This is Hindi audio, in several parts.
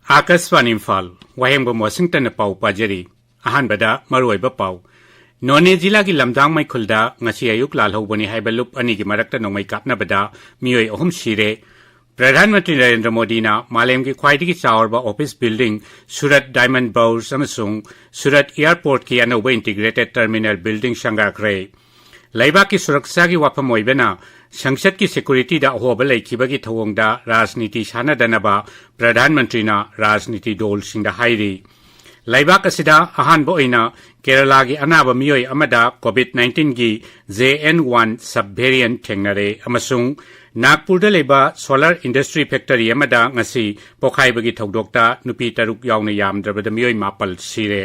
आकाशवाणी इम्फाल वाहेंगबम वाशिंगटन पाउ पाजरी अहानबदा मरुइबा पाउ नोने जिला की लमदांग मैखुलदा ngasi ayuk lalhobani haiba lup ani gi marakta nongmai kapnabada miyoi ahum sire प्रधानमंत्री नरेंद्र मोदी ना मालेम की ख्वाइदगी चावरबा ऑफिस बिल्डिंग सूरत डायमंड बाउर्स अमसुंग सूरत एयरपोर्ट की अनौबा इंटीग्रेटेड टर्मिनल बिल्डिंग संगाख्रे लैबाक की सुरक्षा की वाफम ओइबना संसद की सिक्योरिटी दा अहोबा लैखिबगी थवोंगदा राजनीति सानदनबा प्रधानमंत्री ना राजनीति दल सिंगदा हाइरी लैबाक असिदा अहानबो ओइना केरला की अनाबा मियोय अमदा कोविड-19 की JN1 सब वेरिएंट थेंगनरे अमसुंग नागपुरदा लेबा सोलर इंडस्ट्री फैक्टरी अमदा ngasi पोखाइबगी थौदोक्ता नुपी तरुक यावना यामद्रबदा मियोय मापल सिरे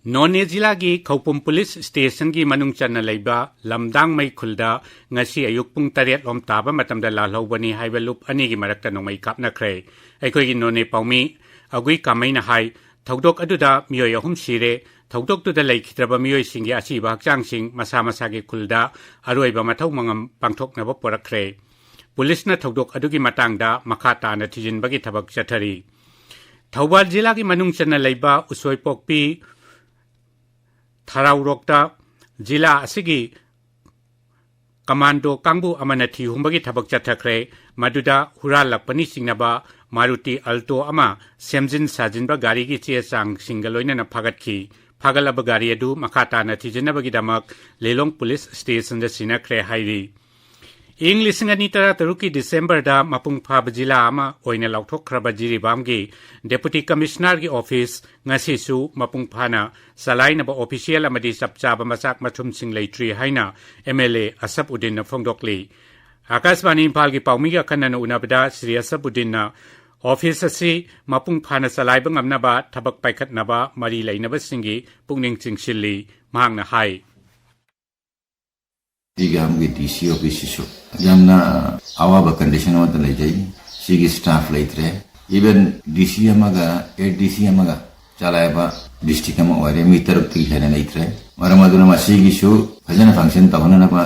नोने जिला की खौपुम पुलिस स्टेशन की मनुंग चन्ना लेबा लमदांग मैखुलदा ngasi अयुक पुंग 8 लोम ताबा मतमदा लालहौबनी हाइबा लुप अनि की मरक्ता नोंमै कापनाख्रे अखोयगी नोने पाउमी अगुई कामैना हाई थौदोक अदुदा मियोय अहुम सिरे थौदोक तुदा लैखिद्रबा मियोय सिंगी असिबा हक्चांगसिंग मसा मसागी खुलदा अरोइबा मथौ मंगम पांथोकनबा पोरख्रे पुलिसना थौदोक अदुगी मतांगदा मखा ताना थिजिनबगी थबक चथरी थौबाल जिला की मनुंग चन्ना लेबा उसोइपोकपी थराउरोक्ता जिला असिगी कमांडो कांगबु अमना थिहुंबगी थबक चथख्रे मदुदा हुरालकपनी सिंगनबा मारुति अल्टो अमा सेमजिन साजिनबा गाड़ी की चे चांग सिंगलोइना फागतखी फागलब गाड़ी अदु मखाताना थिजिनबगीदमक लेलोंग पुलिस स्टेशन दा सिनाख्रे हाइरी इंग लिसिंग अनि तरा तरुकी दिसंबर दा मपुंग फाब जिला अमा ओइना लौथोखरबा जिरिबामगी डेप्यूटी कमिश्नर की ऑफिस ngasisu मपुंग फाना सलाइनबा ऑफिशियल अमदी सबचाबा मसाक मथुम सिंग लेट्री हाइना MLA असफउद्दीन फोंगदोकली आकाशवाणी इम्फाल की पाउमीगा खन्ना उनाबदा श्री असफउद्दीन ऑफिस असी मपुंग फाना सलाइबा ngamnaba थबक पाइखतनबा मरी लैनबा सिंगी पुंगनिंग चिंगसिल्ली मांगना हाई हम की DC ऑफिस सु यामना आवाबा कंडीशन वत लेजै सिगी स्टाफ लेत्रे इवन DC अमगा ADC अमगा चलायबा डिस्ट्रिक्ट अमा ओरे मी तरफ ति हेना लेत्रे मरमदुना मासिगी सु फजन फंक्शन तहननबा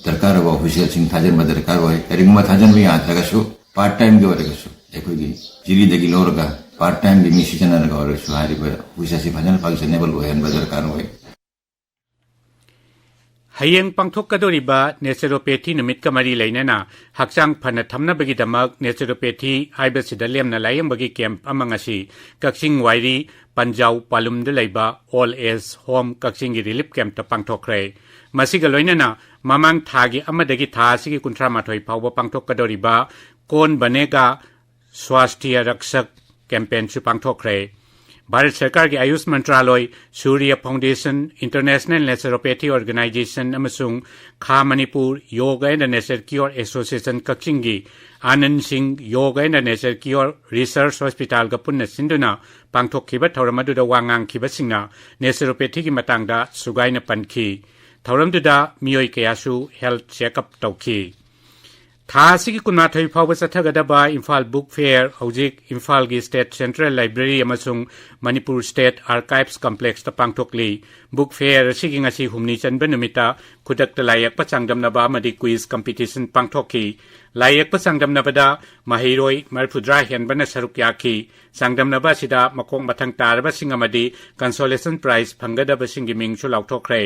दरकार व ऑफिशियल सिंग थाजन दरकार होय रिंगमा थाजन भी आतगा सु पार्ट टाइम के ओरे सु एकोगी जिरी दगी लोरगा पार्ट टाइम भी मिसिजन रगा ओरे सु हारि ब हुइसासि फजन फंक्शनेबल होय दरकार होय हयेंग पांथोकदोरिबा नेचुरोपैथी नुमित कमरी लैनना हक्चांग फन थमनबगीदमक नेचुरोपैथी हाइबसिदा लेमना लायंबगी कैंप अमंगसी कक्सिंग वाइरी पंजाव पालुमद लैबा all age home Kakching relief camp पांथोखरे मसिगा लोइनना ममांग थागी अमदगी थासिगी 38 फावबा पांथोकदोरिबा कोन बनेगा स्वास्थ्य रक्षक कैंपेन सु पांथोखरे भारत सरकार की आयुष मंत्रालय Surya foundation international naturopathy organisation अमसुंग खा Manipur yoga and nature cure association कक्सिंगी Anand Singh yoga and nature cure research hospital का पुन्ना सिंधुना पांथोखिबा थौरमदुदा वांगांगखिबसिंगना नेचुरोपैथी की मतंगदा सुगाइना पनखी थौरमदुदा मियोय कयासु हेल्थ चेकअप तौखी थासिगी कुनाथै फावबा चथगदबा इम्फाल बुक फेयर हौजिक इम्फाल की स्टेट सेंट्रल लाइब्रेरी अमसुंग मणिपुर स्टेट आर्काइव्स कॉम्प्लेक्स ता पांगथोकली बुक फेयर असिगी ngasi humni chanba numita khudakta layakpa changdamnaba amadi quiz competition पांगथोकी लायकpa changdamnabada mahiroi marfudra henbana saruk yakhi changdamnaba sida makong mathang tarba singamadi consolation prize phanggadaba singi mingchu lauthokre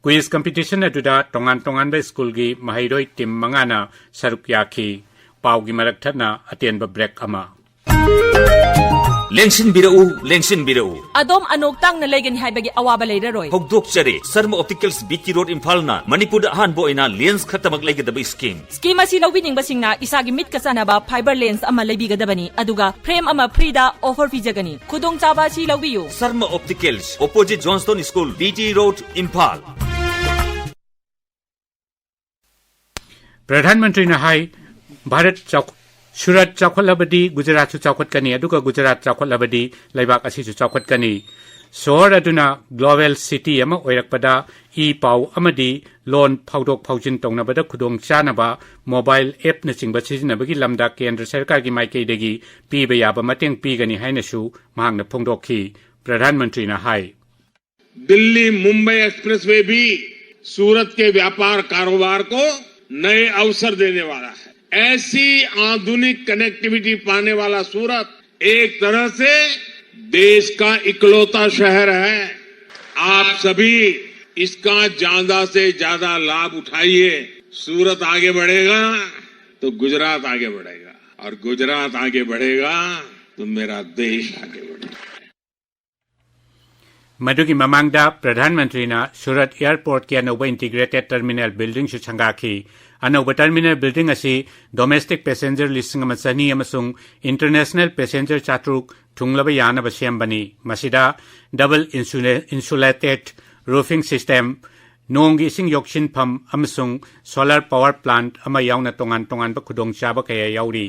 quiz competition aduda tongan tongan ba school gi mahiroi team mangana saruk yakhi paugi marak thana atenba break ama लेंसिन बिरऊ अदोम अनोक्तांग न लेगन हाइबगी अवाबा लेररोय होगदोक चरे Sharma opticals BT road Imphal ना मणिपुर अहानबो इना लेंस खतमक लेगदब स्कीम असी लौबिनिंगबसिंगना इसागी मिट कसनबा फाइबर लेंस अमा लेबिगदबनी अदुगा फ्रेम अमा फ्रीदा ऑफर पिजगनी खुदोंग चाबा सी लौबियु Sharma opticals opposite Johnstone school BT road Imphal प्रधानमंत्री ने हाई भारत सूरत चौखलबदी गुजरात चौखटकनी अदुगा गुजरात चौखलबदी लैबाक असिसु चौखटकनी सोहर अदुना ग्लोबल सिटी अमा ओइरकपदा ई पाउ अमदी लोन फाउदोक फाउजिन तौनबदा खुदोंग चानबा मोबाइल ऐप न चिंगबा सिजनबगी लमदा केंद्र सरकार की माइकेदगी पीबा याबा मतेंग पीगनी हाइनसु मांगना फोंगदोखी प्रधानमंत्री ने हाई दिल्ली मुंबई एक्सप्रेसवे भी सूरत के व्यापार कारोबार को नए अवसर देने वाला है। ऐसी आधुनिक कनेक्टिविटी पाने वाला सूरत एक तरह से देश का इकलौता शहर है। आप सभी इसका ज्यादा से ज्यादा लाभ उठाइए। सूरत आगे बढ़ेगा तो गुजरात आगे बढ़ेगा, और गुजरात आगे बढ़ेगा तो मेरा देश आगे बढ़ेगा। मधुगी ममांगदा प्रधानमंत्री ना सूरत एयरपोर्ट की अनौबा इंटीग्रेटेड टर्मिनल बिल्डिंग सु छंगाखी। अनौबा टर्मिनल बिल्डिंग असी डोमेस्टिक पैसेंजर लिसिंग अमा चनी अमसुंग इंटरनेशनल पैसेंजर चात्रुक थुंगलबा यानबा सेमबनी। मसिदा डबल इंसुलेटेड रूफिंग सिस्टम, नोंगी इसिंग योक्सिनफम अमसुंग सोलर पावर प्लांट अमा यावना तोंगान तोंगानबा खुदोंगचाबा कया याउरी।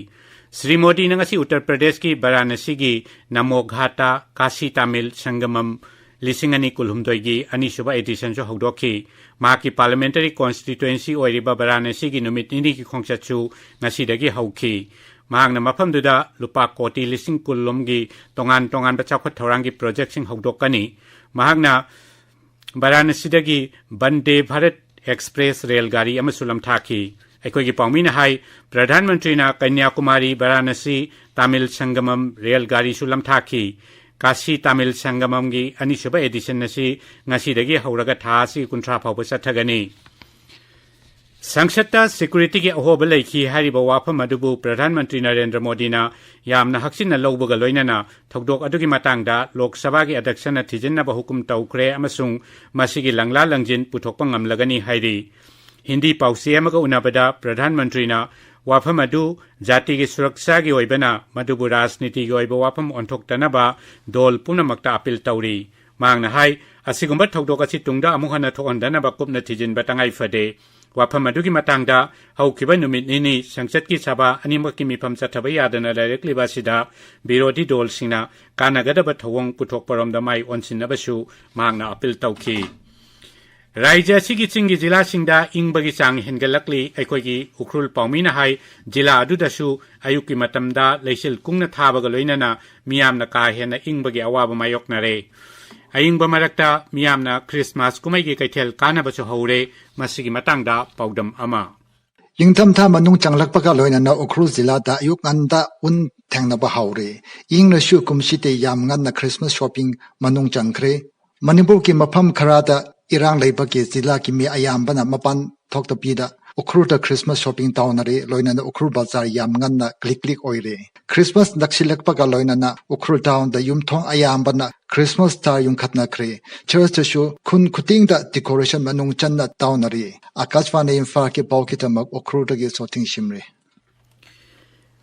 श्री मोदी नंगसी उत्तर प्रदेश की वाराणसी की नमो घाटा काशी तमिल संगमम लिसिंग अनि कुलहुमदोगी अनिसुबा एडिशन जो हौदोखी। माकी पार्लियामेंटरी कॉन्स्टिट्यूएंसी ओइरिबा वाराणसी की नुमित निनी की खोंगचतसु ngasiदगी हौखी। महांगना मफमदुदा लुपा कोटी लिसिंग कुललोमगी तोंगान तोंगानबा चाखोट थौरांगी प्रोजेक्टसिंग हौदोकनी। महांगना वाराणसीदगी वंदे भारत एक्सप्रेस रेलगाड़ी अमसु लमथाखी। अखोगी पाउमीना हाई प्रधानमंत्री ना कन्याकुमारी वाराणसी तमिल संगमम रेलगाड़ी सु लमथाखी। काशी तमिल संगमम की अनिसुबा एडिशन नसी ngasiदगी हौरगा थासी कुंथ्रा फाउबा चथगनी। संसद सिक्योरिटी की अहोबा लेखी हारिबा वाफम अदुबु प्रधानमंत्री नरेंद्र मोदी ना यामना हक्सिना लौबगा लोइनना थौदोक अदुगी मातांगदा लोकसभा की अध्यक्षना थिजिनबा हुकुम तौखरे अमसुंग मसिगी लंगला लंजिन पुथोकपा ngamlagani हाइरी। हिंदी पाउसी अमगा उनाबदा प्रधानमंत्री ना वाफम अदु जाति की सुरक्षा की ओइबना मदुबु राजनीति की ओइबा वाफम ओंथोक्तनबा दोल पुनमक्ता अपील तौरी। मांगना हाई असिगुंबा थौदोक असि तुंगदा अमुहना थोहंदनबा कुपना थिजिनबा तंगाई फदे। वाफम अदुगी मातांगदा हौखिबा नुमित निनी संसद की सभा अनिमकि मिफम चथबा यादना लाइरेक्लिबासिदा विरोधी दोल सिंगना कानागदबा थौवंग पुथोकपरमदा माई ओनसिनबसु मांगना अपील तौखी। राज्य की चिंगी जिला सिंगदा इंबगी चांग हेनगलकली अखोगी उखरुल पाउमीना हाई जिला अदुदसु अयुकी मतमदा लेसिल कुंगना थाबगा लोइनना मियामना का हेना इंबगी अवाबा मायोकनरे। अयिंगबा मरक्ता मियामना क्रिसमस कुमैगी कैथेल कानाबसु हौरे। मसिगी मतांगदा पाउदम अमा यिंगथमथा मनुंग चंगलकपगा लोइनना उखरुल जिलादा अयुक nganda उन थेंगनबा हौरे। इंगनसु कुमसिते याम ngana क्रिसमस शॉपिंग मनुंग चंखरे। मणिपुर की मफम खरादा इरांग लेबके जिला की मे अयाम्बना मपान थोक्तपीदा उखरुदा क्रिसमस शॉपिंग टाउनरे लोइनना उखरुल बाजार याम ngana क्लिक क्लिक ओइरे। क्रिसमस नक्सिलकपगा लोइनना उखरुल टाउन दा युमथोंग अयाम्बना क्रिसमस स्टार युमखतनखरे। चर्चसु खुन खुतिंगदा डेकोरेशन मनुंग चन्ना टाउनरे। आकाशवाणी इम्फाल के पाउकितमक उखरुदगी सोटिंग शिमरे।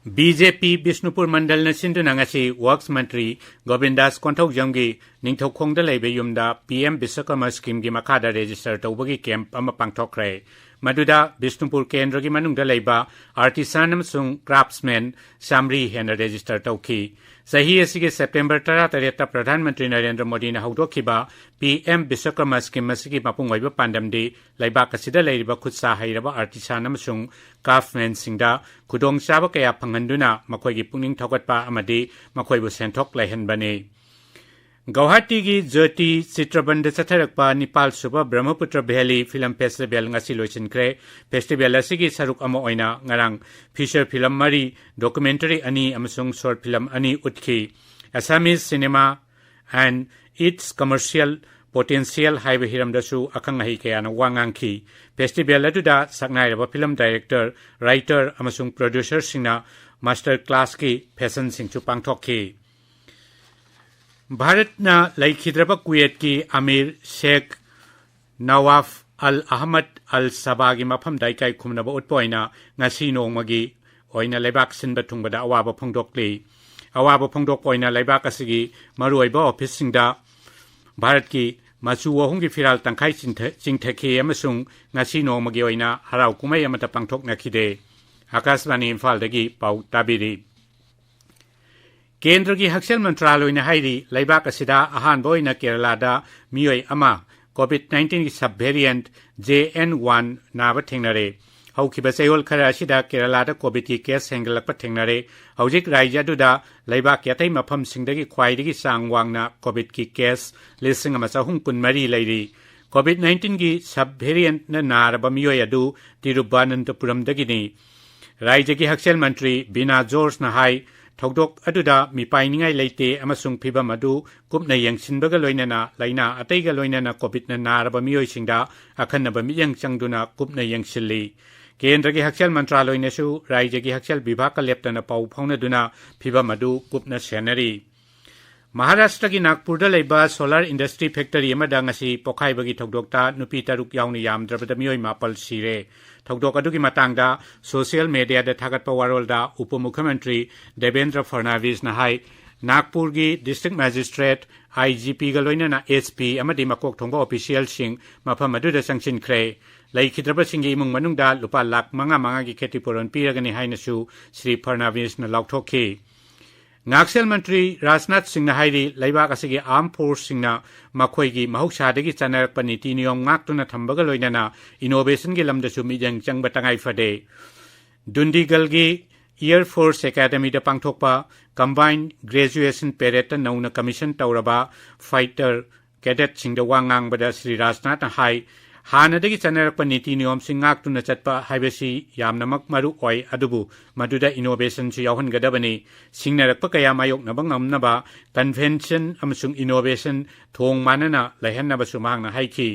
बीजेपी बिष्णुपुर मंडल न सिंधुना ngasi वर्क्स मंत्री गोविंदास कोंथौजंगी निंगथौखोंगदा लेबे युमदा पीएम विश्वकर्मा स्कीम की मखादा रजिस्टर तौबगी कैंप अमा पांगथोखरे। मदुदा बिष्णुपुर केंद्र की मनुंगदा लेबा आर्टिसान अमसुंग क्राफ्ट्समैन सामरी हेना रजिस्टर तौखी। सही असिगे सेप्टेंबर 13 प्रधानमंत्री नरेंद्र मोदी ने हौदोखिबा पीएम विश्वकर्मा स्कीम असिगी मपुंग ओइबा पांडमदी लेबाक असिदा लेरिबा खुदसा हैरबा आर्टिसान अमसुंग क्राफ्ट्समैन सिंगदा खुदोंगचाबा कया फंगंदुना मखोइगी पुंगनिंग थौगटपा अमदी मखोइबु सेंथोक लैहनबने। गुवाहाटी की ज्योति चित्रबंद चथरकपा निपाल सुबा Brahmaputra valley film festival ngasi लोइसिनख्रे। फेस्टिवल असिगी सरुक अमा ओइना ngarang फीचर फिल्म मरी डॉक्यूमेंटरी अनि अमसुंग शॉर्ट फिल्म अनि उठखी। Assamese cinema and its commercial potential हाइबे हिरमदसु अखंगहि कयाना वांगांखी। फेस्टिवल अदुदा सकनाइरबा फिल्म डायरेक्टर राइटर अमसुंग प्रोड्यूसर सिंगना मास्टर क्लास की फैशन सिंगचु पांगथोखी। भारत ना लैखिद्रबा कुवैत की अमीर शेख नवाफ अल अहमद अल सबा की मफम दाइकाई खुमनबा उत्पोइना ngasi नोंगमगी ओइना लेबाक सिनबा थुंगबदा अवाबा फोंदोकली। अवाबा फोंदोकपोइना लेबाक असिगी मरुओइबा ऑफिस सिंगदा भारत की मचु वहुंगी फिराल तंखाई चिंथखी अमसुंग ngasi नोंगमगी ओइना हराव कुमै अमता पांगथोकनखिदे। आकाशवाणी इम्फालदगी पाउ ताबिरी। केंद्र की हक्सेल मंत्रालय ने हाइरी लेबाक असिदा अहानबा ओइना केरलादा मियोय अमा कोविड-19 की सब वेरिएंट JN1 नाबा थेंगनरे। हौखिबा चयोल खरा असिदा केरलादा कोविड की केस हेंगलकपा थेंगनरे। हौजिक राज्य अदुदा लेबाक यातै मफम सिंगदगी ख्वाइदगी सांग वांगना कोविड की केस 1,340 लैरी। कोविड-19 की सब वेरिएंट न नारबा मियोय अदु तिरुवनंतपुरमदगिनी। राज्य की हक्सेल मंत्री बीना जॉर्ज ना हाई थौदोक अदुदा मिपाइनिंगाई लेते अमसुंग फिबम अदु कुपना यंगसिनबगा लोइनना लाइना अतैगा लोइनना कोविड ना नारबा मियोइसिंगदा अखन्नबा मियंग चंगदुना कुपना यंगसिल्ली केंद्र की हक्सेल मंत्रालय नेसु राज्य की हक्सेल विभाग का लेप्टना पाउ फाउनदुना फिबम अदु कुपना सेनरी महाराष्ट्र की नागपुर लेबा सोलर इंडस्ट्री फैक्टरी अमदा ngasi पोखाइबगी थौदोकता नुपी तरुक यावनी यामद्रबदा मियोइ मापल सिरे थौदोक अदुगी मतंगदा सोशल मीडिया दा थागतपा वारोलदा उप मुख्यमंत्री देवेंद्र फडणवीस ना हाई नागपुर की डिस्ट्रिक्ट मैजिस्ट्रेट IGP गा लोइनना SP अमदी मकोक थोंबा ऑफिशियल सिंह मफम अदुदा संगसिनख्रे लैखिद्रबसिंगी इमुंग मनुंगदा लुपा लाख मंगा की खेतीपुरन पीरगनी हाइनसु श्री फडणवीस ना लाउथोखी नाक्सेल मंत्री राजनाथ सिंह ना हाइरी लैबाक असगी आर्म फोर्स सिंगना मखोइगी महौसादगी चनरप नीति नियम ngaktuna thambga loinana innovation gi lamdasu mijang changba tangai fade Dundigal gi Air Force Academy da pangthokpa combined graduation parade nauna commission tawraba fighter cadet singda wangang bada Sri Rajnath hai हानदगी चनरप नीति नियम सिंगाक्तुना चटपा हाइबसी यामनमक मरु ओय अदुबु मदुदा इनोवेशन सु यावहनगदबनी सिंगनरप कया मायोकनब ngamnaba convention अमसुंग इनोवेशन थोंग मानना लैहनबसु मांगना हाइखी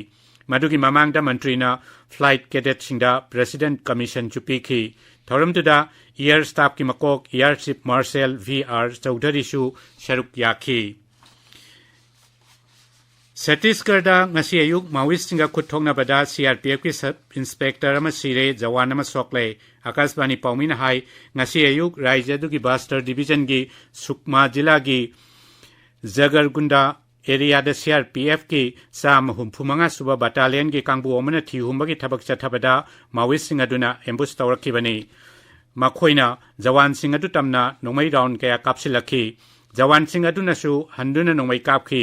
मदुगी ममांगदा मंत्रीना फ्लाइट कैडेट सिंगदा प्रेसिडेंट कमीशन चुपीखी थौरमदुदा एयर स्टाफ की मकोक air chief marshal VR Chaudhary सु शरुक याखी Chhattisgarh ngasi ayuk Maoist singa खुथोंगना बदा CRPF की सब इंस्पेक्टर अमा सिरे जवान अमा सोकले आकाशवाणी पाउमिन हाई ngasi ayuk राज्य दुगी बास्टर डिवीजन की सुकमा जिला की जगरगुंडा एरिया द CRPF की साम हुमफुमंगा सुबा बटालियन की कांगबु अमना थिहुमबगी थबक चथबदा Maoist singa दुना एम्बुश तौरखिबनी मखोइना जवान सिंगा दु तमना नोंमै राउंड कया कापसिलखी जवान सिंगा दुनसु हंदुना नोंमै कापखी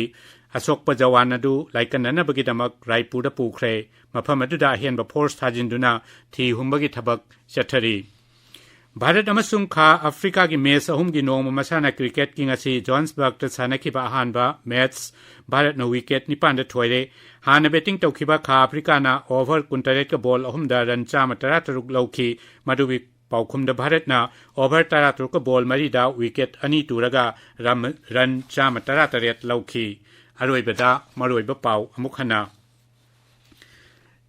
असोकप जवान अदु लाइकननबगिदमक रायपुर पुख्रे मफम अदुदा हेनब फोर्स थाजिंदुना थी हुंबगी थबक चथरी भारत अमसुंग खा अफ्रीका की मैच अहुम की नोम मसाना क्रिकेट की ngasi जोहान्सबर्ग ता सानखिबा अहानबा मैच भारत न विकेट निपान दा थोइरे हाना बैटिंग तौखिबा खा अफ्रीका ना ओवर 39 का बॉल अहुम दा रन चामा 13 लौखी मदुबी पाउखुम दा भारत ना ओवर 13 का बॉल मरी दा विकेट अनि तुरगा रन चामा 13 लौखी अरोइबदा मरोइबा पाउ अमुखना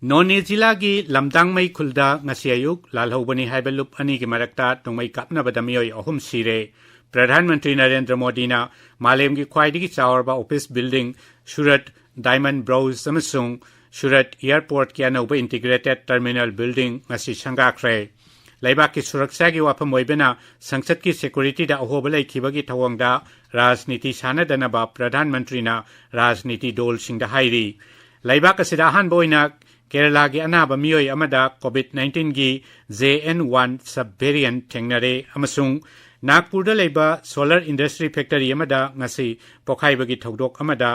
नोने जिला की लमदांग मई खुलदा ngasi ayuk lalhobani haiba lup ani की मरकता तोंगमई कापनबदा मियोइ अहुम सिरे प्रधानमंत्री नरेंद्र मोदी ना मालेम की ख्वाइदगी चावरबा ऑफिस बिल्डिंग सूरत डायमंड ब्राउज अमसुंग सूरत एयरपोर्ट की अनौबा इंटीग्रेटेड टर्मिनल बिल्डिंग ngasi संगाख्रे लैबाक की सुरक्षा की वाफम ओइबना संसद की सिक्योरिटी दा अहोब लैखिबगी थवंगदा राजनीति सानदनबा प्रधानमंत्री ना राजनीति डोल सिंगदा हाइरी लैबाक असिदा अहानब ओइना केरला की अनाबा मियोइ अमदा कोविड-19 की JN1 सब वेरिएंट थेंगनरे अमसुंग नागपुर लेबा सोलर इंडस्ट्री फैक्टरी अमदा ngasi पोखाइबगी थौदोक अमदा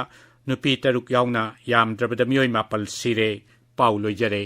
नुपी तरुक यावना यामद्रबदा मियोइ मापल सिरे पाउ लोइजरे